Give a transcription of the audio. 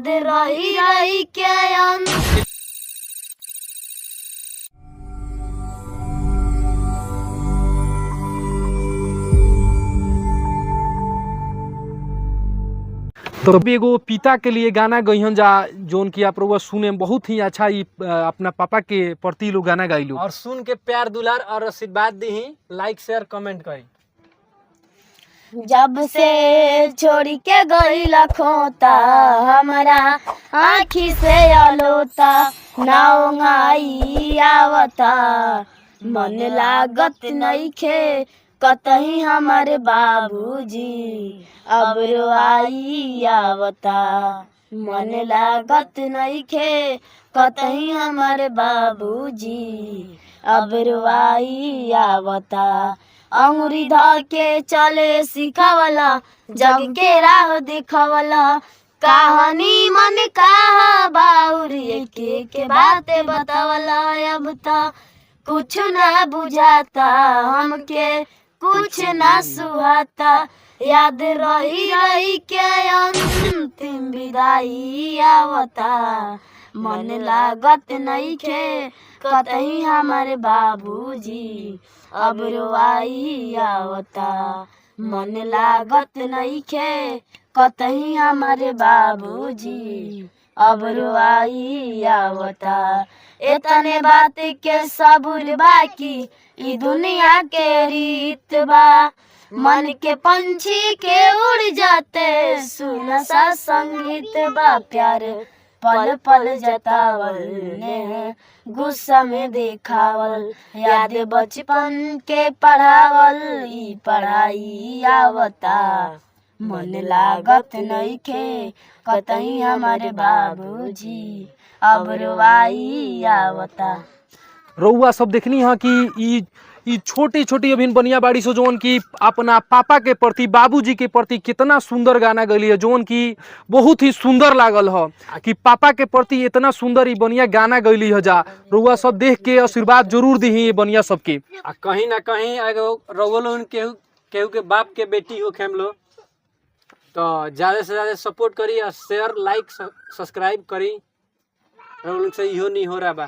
रही रही के अंत। तो अभी एगो पिता के लिए गाना गईहन जा जोन की आप लोग सुने में बहुत ही अच्छा ही अपना पापा के प्रति लोग गाना गाइलो और सुन के प्यार दुलार और आशीर्वाद दी। लाइक शेयर कमेंट करी। जब से छोड़ के गई लखोता हमारा आँखी से अलोता नाई आवता मन लागत नइखे कतही हमारे बाबूजी अब रोआई आवता मन लागत नइखे कतही हमारे बाबूजी अब रोआई आवता अंगुरी ध के चले सिखावला जग के राह दिखावला कहानी मन कहा बाउरी के बातें बतावला अब तो कुछ ना बुझाता हमके कुछ ना सुहाता याद रही रही के अंतिम विदाई आवता मन लागत नइखे कतही हमारे बाबूजी अब रोआई आवता मन लागत नइखे कतही हमारे बाबूजी अब रोआई आवता। इतने बात के सबूर बाकी ई दुनिया के रीत बा मन के पंछी के उड़ जाते सुन सा संगीत बा प्यार पल पल जतावल ने गुस्सा में देखावल याद बचपन के पढ़ावल ई पढ़ाई आवता मन लागत नइखे कतही हमारे बाबूजी अब रोआई आवता। रउआ सब देखनी है कि ई छोटी छोटी अभिन बनिया बाड़ी सो जोन की अपना पापा के प्रति बाबूजी के प्रति कितना सुंदर गाना गली है जोन की बहुत ही सुंदर लागल है कि पापा के प्रति इतना सुंदर ई बनिया गाना गली है जा रउआ सब देख के आशीर्वाद जरूर दी ये बनिया सबके। कहीं ना कहीं रउआ केहू केहू के बाप के बेटी हो खेम लो तो ज़्यादा से ज़्यादा सपोर्ट करी और शेयर लाइक सब्सक्राइब करी। रउआ लोग से इहो नहीं हो रहा बा।